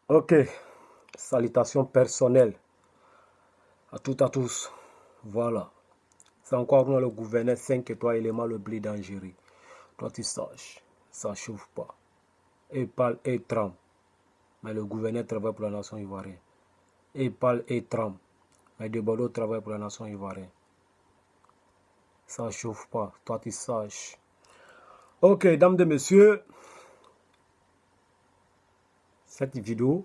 Ok, salutations personnelles à toutes et à tous. Voilà, c'est encore nous le gouverneur 5 étoiles éléments le blé d'Algérie. Toi tu saches, ça chauffe pas. Et parle et tremble. Mais le gouverneur travaille pour la nation ivoirienne. Et parle et tremble. Mais de Bordeaux travaille pour la nation ivoirienne. Ça chauffe pas, toi tu saches. Ok, dames et messieurs, cette vidéo,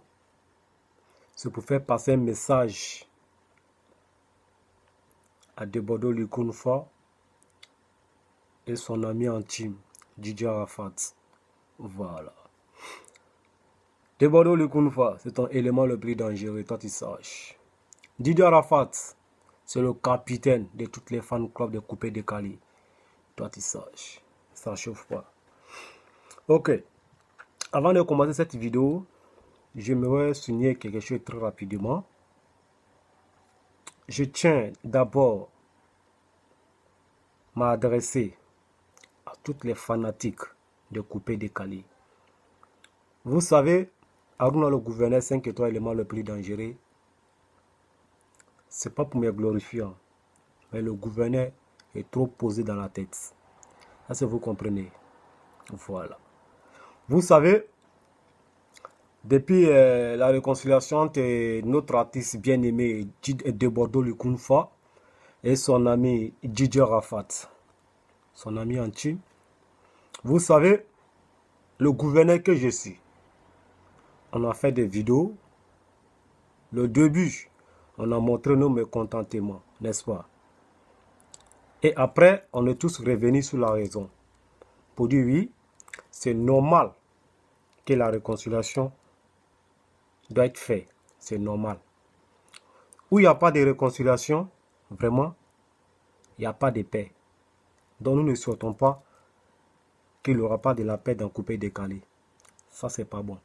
c'est pour faire passer un message à De Bordeaux Lukunfa et son ami intime, Didier Arafat. Voilà. De Bordeaux Lukunfa, c'est ton élément le plus dangereux, toi tu saches. Didier Arafat, c'est le capitaine de toutes les fan clubs de coupé décalé. Toi tu saches. Ça chauffe pas. Ok. Avant de commencer cette vidéo, j'aimerais souligner quelque chose très rapidement. Je tiens d'abord à m'adresser à toutes les fanatiques de coupé décalé. Vous savez, Aruna le gouverneur 5 étoiles élément le plus dangereux, c'est pas pour me glorifier, mais le gouverneur est trop posé dans la tête. Est-ce que vous comprenez? Voilà. Vous savez, depuis la réconciliation entre notre artiste bien-aimé De Bordeaux Lukunfa et son ami Didier Arafat, son ami intime, vous savez, le gouverneur que je suis, on a fait des vidéos. Le début, on a montré nos mécontentements, n'est-ce pas? Et après, on est tous revenus sur la raison. Pour dire oui, c'est normal que la réconciliation doit être faite. C'est normal. Où il n'y a pas de réconciliation, vraiment, il n'y a pas de paix. Donc nous ne souhaitons pas qu'il n'y aura pas de la paix dans coupé décalé. Ça, c'est pas bon.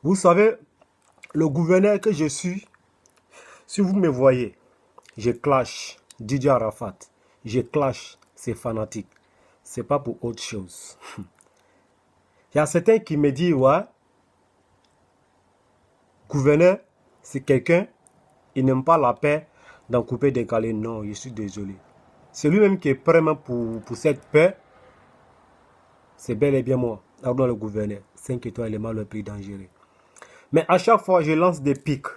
Vous savez, le gouverneur que je suis, si vous me voyez, je clash Didier Arafat. Je clash ces fanatiques. C'est pas pour autre chose. Il y a certains qui me disent, ouais, gouverneur, c'est quelqu'un, il n'aime pas la paix dans coupé décalé. Non, je suis désolé. C'est lui-même qui est prêt pour cette paix. C'est bel et bien moi, Arnaud le gouverneur. 5 étoiles éléments le plus dangereux. Mais à chaque fois, je lance des pics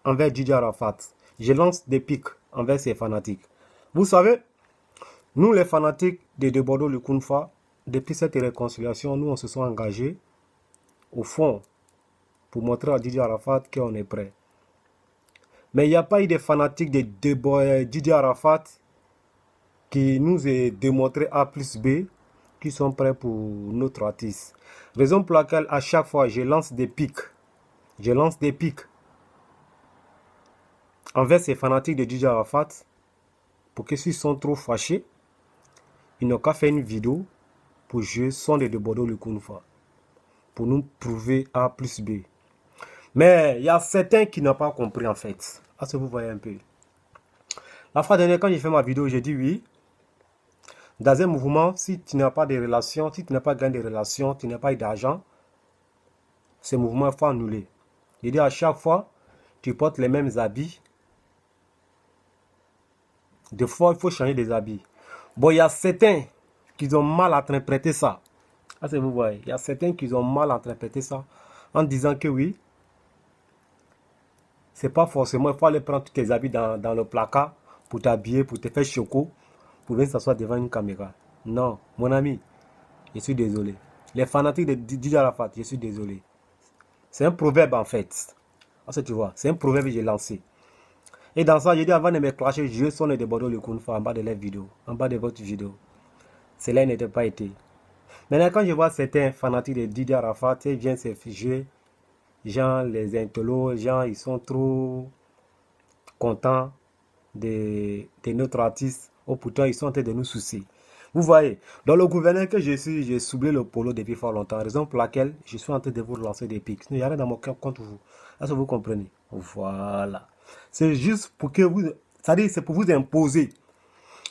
envers Didier Arafat. Je lance des pics envers ses fanatiques. Vous savez, nous les fanatiques de Bordeaux Lukunfa, depuis cette réconciliation, nous on se sont engagés au fond pour montrer à Didier Arafat qu'on est prêt. Mais il n'y a pas eu de fanatiques de Didier Arafat qui nous aient démontré A plus B, qui sont prêts pour notre artiste. Raison pour laquelle à chaque fois je lance des pics. Je lance des pics envers ces fanatiques de Didier Arafat pour que s'ils sont trop fâchés, ils n'ont qu'à faire une vidéo pour jouer son de Bordeaux Lukunfa pour nous prouver A plus B. Mais il y a certains qui n'ont pas compris en fait. Est-ce que vous voyez un peu? La fois dernière, quand j'ai fait ma vidéo, j'ai dit oui. Dans un mouvement, si tu n'as pas de relations, si tu n'as pas gagné de relations, tu n'as pas eu d'argent, ce mouvement, il faut annuler. J'ai dit à chaque fois, tu portes les mêmes habits. Des fois, il faut changer des habits. Bon, il y a certains qui ont mal interprété ça. Est-ce que vous voyez? Il y a certains qui ont mal interprété ça en disant que oui, c'est pas forcément, il faut aller prendre tous tes habits dans le placard pour t'habiller, pour te faire choco, pour venir s'asseoir devant une caméra. Non, mon ami, je suis désolé. Les fanatiques de Didier Arafat, je suis désolé. C'est un proverbe en fait. Parce que tu vois, c'est un proverbe que j'ai lancé. Et dans ça, j'ai dit avant de me clasher, je sonne de Bordeaux le Kunfa en bas de la vidéo, en bas de votre vidéo. Cela n'était pas été. Maintenant, quand je vois certains fanatiques de Didier Arafat, ils viennent se figer, gens, les intellos, gens, ils sont trop contents de notre artiste. Oh, pourtant, ils sont en train de nous soucier. Vous voyez, dans le gouverneur que je suis, j'ai soulevé le polo depuis fort longtemps. Raison pour laquelle je suis en train de vous lancer des pics. Il n'y a rien dans mon cœur contre vous. Est-ce que vous comprenez? Voilà. C'est juste pour que vous... C'est-à-dire, c'est pour vous imposer.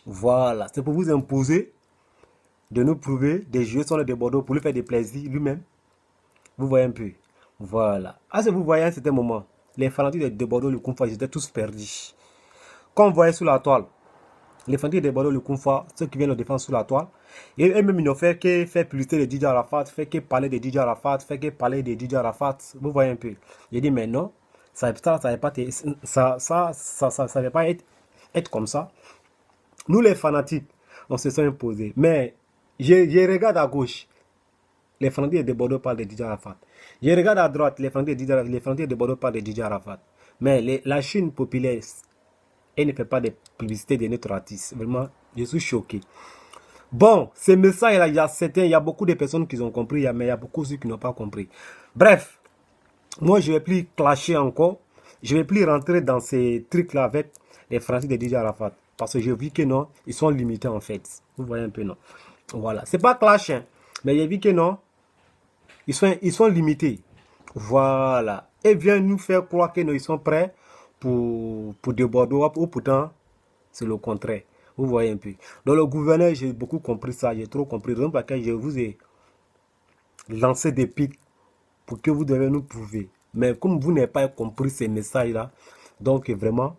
Voilà. C'est pour vous imposer de nous prouver des jeux sur le Bordeaux pour lui faire des plaisirs lui-même. Vous voyez un peu. Voilà. Ah, si vous voyez à un certain moment, les fanatiques de Bordeaux, le Koumfa, ils étaient tous perdus. Quand on voyait sous la toile, les fanatiques de Bordeaux, le Koumfa, ceux qui viennent le défendre sous la toile, et eux-mêmes, ils n'ont fait que faire publicité de DJ Arafat, fait que parler de DJ Arafat, fait que parler de DJ Arafat. Vous voyez un peu. J'ai dit, mais non, ça ne va pas être comme ça. Nous, les fanatiques, on se sont imposés. Mais je regarde à gauche, les fanatiques de Bordeaux parlent de DJ Arafat. Je regarde à droite, les fanatiques de Bordeaux parlent de DJ Arafat. Mais la Chine populaire, elle ne fait pas de publicité de notre artiste. Vraiment, je suis choqué. Bon, ces messages-là, il y a beaucoup de personnes qui ont compris, mais il y a beaucoup ceux qui n'ont pas compris. Bref, moi, je ne vais plus clasher encore. Je ne vais plus rentrer dans ces trucs-là avec les Français de DJ Arafat. Parce que j'ai vu que non, ils sont limités en fait. Vous voyez un peu, non? Voilà. C'est pas clash, hein, mais j'ai vu que non, ils sont limités. Voilà. Et viennent nous faire croire que non, ils sont prêts pour déborder, ou pourtant, c'est le contraire. Vous voyez un peu. Dans le gouverneur, j'ai beaucoup compris ça. J'ai trop compris. Donc, pour laquelle je vous ai lancé des pics pour que vous devez nous prouver. Mais comme vous n'avez pas compris ces messages-là, donc vraiment,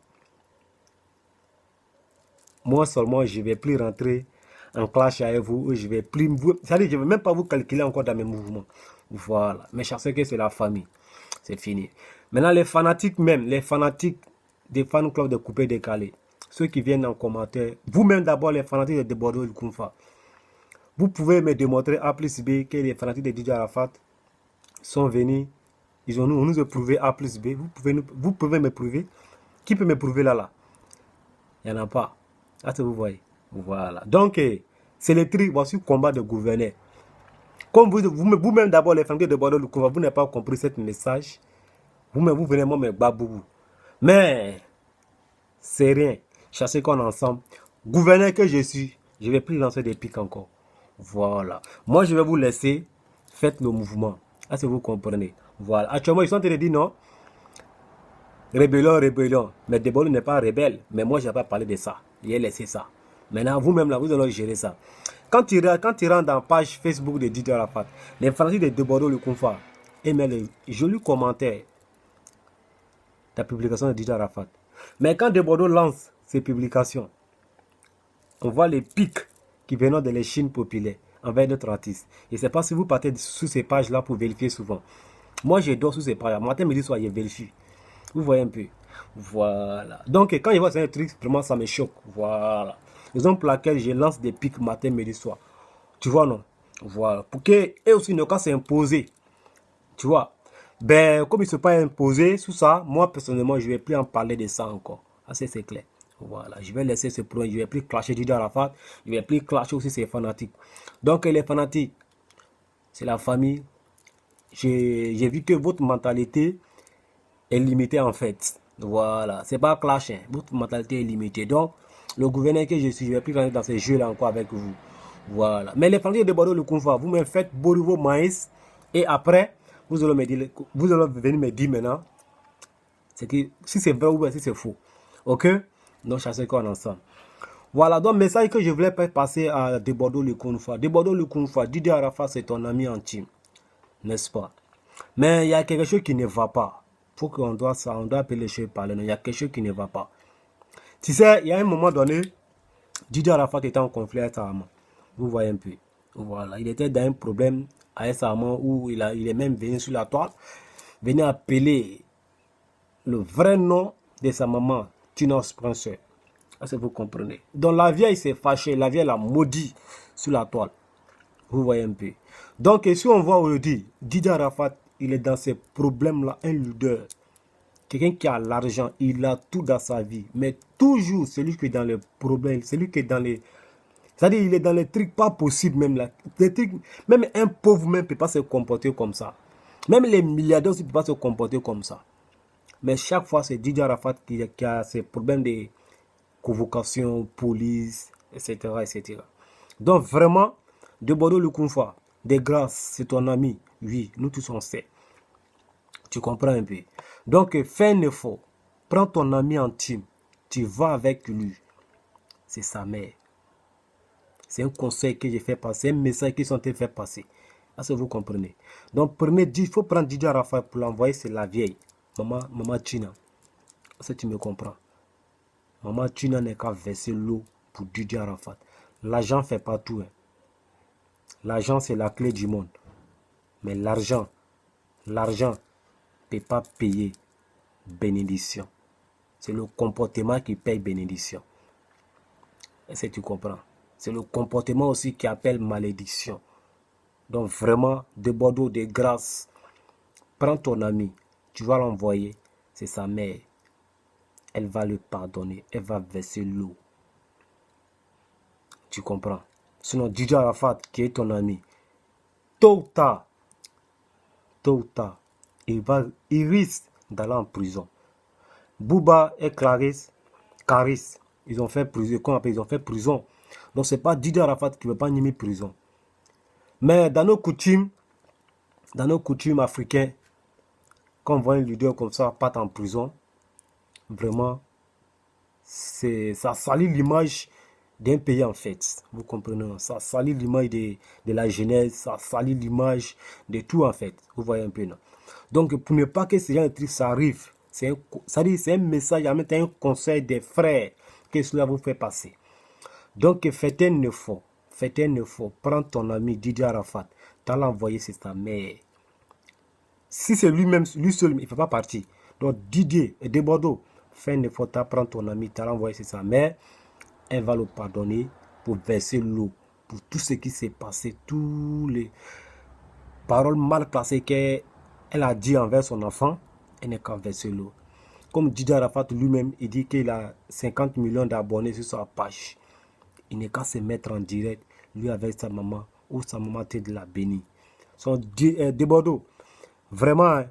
moi seulement, je ne vais plus rentrer en clash avec vous. Je vais plus c'est-à-dire, je ne vais même pas vous calculer encore dans mes mouvements. Voilà. Mais je sais que c'est la famille. C'est fini. Maintenant, les fanatiques même, les fanatiques des fan clubs de coupé décalé, ceux qui viennent en commentaire, vous-même d'abord, les fanatiques de Bordeaux et du Koumfa, vous pouvez me démontrer A plus B que les fanatiques de DJ Arafat sont venus, on nous a prouvé A plus B. Vous pouvez me prouver. Qui peut me prouver là? Il n'y en a pas. Là, vous voyez. Voilà. Donc, c'est le truc, voici le combat de gouverneur. Comme vous-même d'abord, les fanatiques de Bordeaux, vous n'avez pas compris ce message. Vous-même, vous venez me baboubou. Mais, c'est rien. Chassez qu'on ensemble. Gouverneur que je suis, je ne vais plus lancer des pics encore. Voilà. Moi, je vais vous laisser. Faites le mouvement. Est-ce que vous comprenez? Voilà. Actuellement, ils sont en train de dire non. Rébellion, rébellion. Mais Deborah n'est pas rebelle. Mais moi, je n'ai pas parlé de ça. J'ai laissé ça. Maintenant, vous-même, là, vous allez gérer ça. Quand tu rentres dans la page Facebook de DJ Arafat, les Français de Deborah le Koumfa, et met les jolis commentaires de la publication de DJ Arafat. Mais quand Deborah lance ses publications, on voit les pics qui viennent de la Chine populaire envers notre artiste. Je ne sais pas si vous partez sous ces pages-là pour vérifier souvent. Moi, je dors sous ces pages-là. Matin, midi, soir, je vérifie. Vous voyez un peu. Voilà. Donc, quand je vois ces trucs, vraiment, ça me choque. Voilà. Raison pour laquelle je lance des pics matin, midi, soir. Tu vois, non? Voilà. Pour qu'eux aussi ne pas s'imposer. Tu vois? Ben, comme ils ne sont pas imposés sous ça, moi, personnellement, je ne vais plus en parler de ça encore. Assez, c'est clair. Voilà. Je vais laisser ce point. Je ne vais plus clasher Didi Arafat. Je ne vais plus clasher aussi ces fanatiques. Donc, les fanatiques, c'est la famille. J'ai vu que votre mentalité est limitée en fait. Voilà. C'est pas clash. Hein. Votre mentalité est limitée. Donc, le gouverneur que je suis, je ne vais plus rentrer dans ces jeux-là encore avec vous. Voilà. Mais les fanatiques de Bordeaux, le Koumfa, vous me faites boire vos maïs. Et après, vous allez venir me dire maintenant si c'est vrai ou si c'est faux. Ok? Donc, chassez quoi ensemble. Voilà, donc message que je voulais passer à Debordeaux le Koumfa. Debordeaux le Koumfa, Didi Arafat, c'est ton ami intime. N'est-ce pas? Mais il y a quelque chose qui ne va pas. Faut qu'on doit ça, on doit appeler les choses par le nom. Il y a quelque chose qui ne va pas. Tu sais, il y a un moment donné, Didi Arafat était en conflit avec sa maman. Vous voyez un peu. Voilà, il était dans un problème avec sa maman où il est même venu sur la toile, venu appeler le vrai nom de sa maman, Tinos Prince. Est-ce que vous comprenez? Donc la vieille s'est fâchée, la vieille l'a maudit sur la toile. Vous voyez un peu. Donc si on voit aujourd'hui, Didi Arafat, il est dans ces problèmes-là, un leader. Quelqu'un qui a l'argent, il a tout dans sa vie. Mais toujours celui qui est dans les problèmes, celui qui est dans les... C'est-à-dire il est dans les trucs pas possibles même là. Des trucs, même un pauvre même ne peut pas se comporter comme ça. Même les milliardaires aussi ne peuvent pas se comporter comme ça. Mais chaque fois, c'est Didi Arafat qui a ces problèmes de convocation, police, etc. etc. Donc vraiment, de Bordeaux le Koumfa, de grâce, c'est ton ami. Oui, nous tous on sait. Tu comprends un peu. Donc fais un effort. Prends ton ami intime. Tu vas avec lui. C'est sa mère. C'est un conseil que j'ai fait passer, un message qu'ils sont fait passer. Est-ce que vous comprenez? Donc, il faut prendre Didier Arafat pour l'envoyer, c'est la vieille. Maman China. Est-ce que tu me comprends? Maman China n'est qu'à verser l'eau pour Didier Arafat. L'argent ne fait pas tout. Hein. L'argent, c'est la clé du monde. Mais l'argent ne peut pas payer bénédiction. C'est le comportement qui paye bénédiction. Est-ce que tu comprends? C'est le comportement aussi qui appelle malédiction. Donc vraiment, de Bordeaux, de grâce, prends ton ami, tu vas l'envoyer, c'est sa mère. Elle va le pardonner, elle va verser l'eau. Tu comprends? Sinon, Didier Arafat, qui est ton ami, tôt ou tard, il risque d'aller en prison. Bouba et Caris, ils ont fait prison. Ils ont fait prison. Donc, ce n'est pas Didier Arafat qui ne veut pas nier prison. Mais dans nos coutumes africaines, quand on voit un leader comme ça partir en prison, vraiment, ça salit l'image d'un pays en fait. Vous comprenez? Ça salit l'image de la jeunesse, ça salit l'image de tout en fait. Vous voyez un peu, non? Donc, pour ne pas que ce genre de trucs ça arrive, c'est un message, un conseil des frères que cela vous fait passer. Donc, faites un effort. Prends ton ami Didier Arafat. Tu as l'envoyé, c'est sa mère. Si c'est lui-même, lui seul, il ne fait pas partie. Donc, Didier et de Bordeaux, fais un effort, prends ton ami, tu as l'envoyé, c'est sa mère. Elle va le pardonner pour verser l'eau. Pour tout ce qui s'est passé, toutes les paroles mal placées qu'elle a dit envers son enfant, elle n'est qu'à verser l'eau. Comme Didier Arafat lui-même, il dit qu'il a 50 millions d'abonnés sur sa page. Il n'est qu'à se mettre en direct, lui avec sa maman, ou sa maman te de la bénie. Son de Bordeaux, vraiment,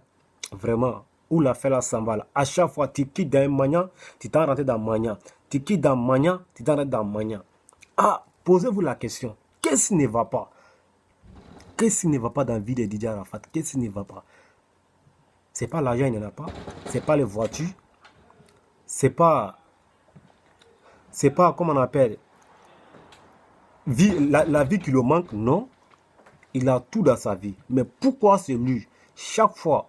où la fait la sambala. À chaque fois, tu quittes dans un mania, tu t'en rentres dans mania. Tu quittes dans mania, tu t'en rentres dans mania. Ah, posez-vous la question, qu'est-ce qui ne va pas? Qu'est-ce qui ne va pas dans la vie de Didier Arafat? Qu'est-ce qui ne va pas? C'est pas l'argent, il n'en a pas. C'est pas les voitures. C'est pas, comment on appelle, la vie qui le manque, non. Il a tout dans sa vie. Mais pourquoi c'est lui? Chaque fois,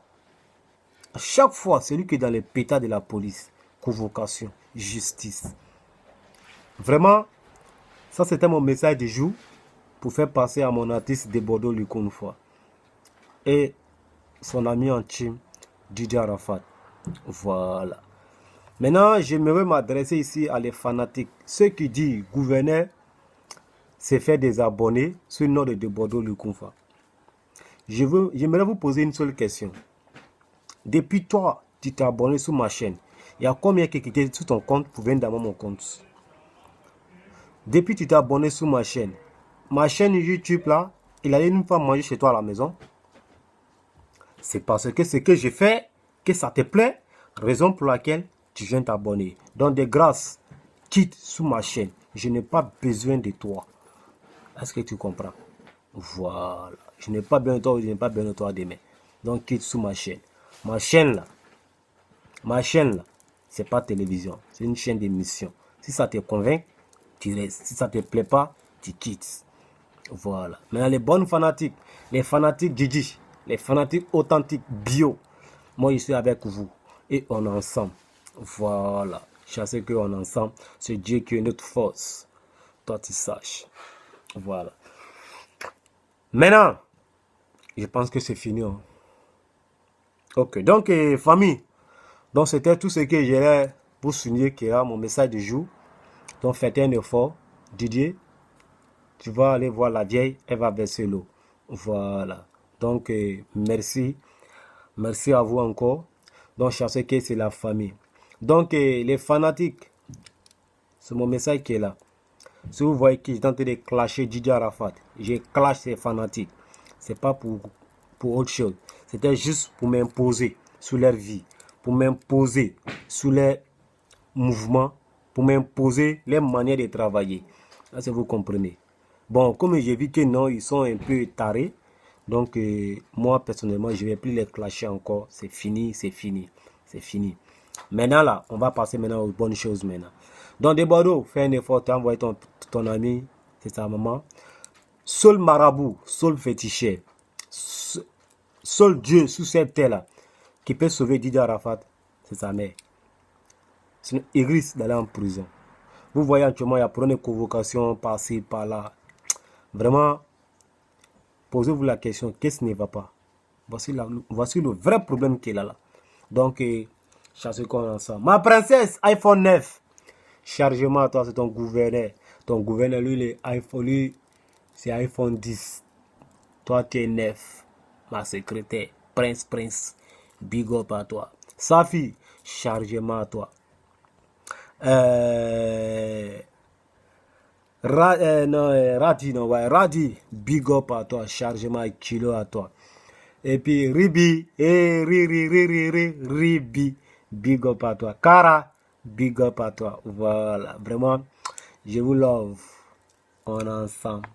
c'est lui qui est dans les pétards de la police. Convocation, justice. Vraiment, ça c'était mon message du jour pour faire passer à mon artiste de Bordeaux, Lucas, une fois. Et son ami en team, Didier Arafat. Voilà. Maintenant, j'aimerais m'adresser ici à les fanatiques. Ceux qui disent gouverneur c'est faire des abonnés sur le nom de Bordeaux, Lucas. J'aimerais vous poser une seule question. Depuis toi, tu t'es abonné sur ma chaîne. Il y a combien qui étaient sur ton compte pour venir dans mon compte? Depuis tu t'es abonné sur ma chaîne YouTube là, il allait une fois manger chez toi à la maison. C'est parce que ce que j'ai fait, que ça te plaît, raison pour laquelle tu viens t'abonner. Donc de grâce, quitte sur ma chaîne. Je n'ai pas besoin de toi. Est-ce que tu comprends? Voilà. Je n'ai pas besoin de toi, je n'ai pas besoin de toi demain. Donc quitte sur ma chaîne. Ma chaîne là, c'est pas télévision, c'est une chaîne d'émission. Si ça te convainc, tu restes. Si ça te plaît pas, tu quittes. Voilà. Maintenant, les bonnes fanatiques, les fanatiques Didi, les fanatiques authentiques bio, moi je suis avec vous et on est ensemble. Voilà. Je sais qu'on est ensemble. C'est Dieu qui est notre force. Toi, tu saches. Voilà. Maintenant, je pense que c'est fini. Hein. Ok. Donc, famille. Donc, c'était tout ce que j'ai pour souligner qui est mon message du jour. Donc, faites un effort. Didier, tu vas aller voir la vieille, elle va verser l'eau. Voilà. Donc, merci. Merci à vous encore. Donc, je sais que c'est la famille. Donc, les fanatiques, c'est mon message qui est là. Si vous voyez que j'ai tenté de clasher Didier Arafat, j'ai clash ces fanatiques. C'est pas pour autre chose. C'était juste pour m'imposer sur leur vie, pour m'imposer sur les mouvements, pour m'imposer les manières de travailler. Là, si vous comprenez. Bon, comme j'ai vu que non, ils sont un peu tarés. Donc, moi, personnellement, je ne vais plus les clasher encore. C'est fini, c'est fini. C'est fini. Maintenant, là, on va passer maintenant aux bonnes choses maintenant. Donc, de Bordeaux, fais un effort, tu as envoyé ton ami, c'est sa maman. Seul marabout, seul féticheur. seul Dieu sur cette terre-là qui peut sauver Didier Arafat, c'est sa mère. Sinon, il risque d'aller en prison. Vous voyez actuellement, il y a plein de convocations par-ci, par-là. Vraiment, posez-vous la question, qu'est-ce qui ne va pas? Voici le vrai problème qu'il a là. Donc, chassez-moi ensemble. Ma princesse, iPhone 9. Chargement à toi, c'est ton gouverneur. Ton gouverneur, lui, c'est iPhone 10. Toi, tu es 9. Ma secrétaire, Prince, big up à toi. Safi, chargement à toi. Radi, big up à toi, chargement kilo à toi. Et puis Ribi, Ribi, big up à toi. Kara, big up à toi. Voilà, vraiment, je vous love. On est ensemble.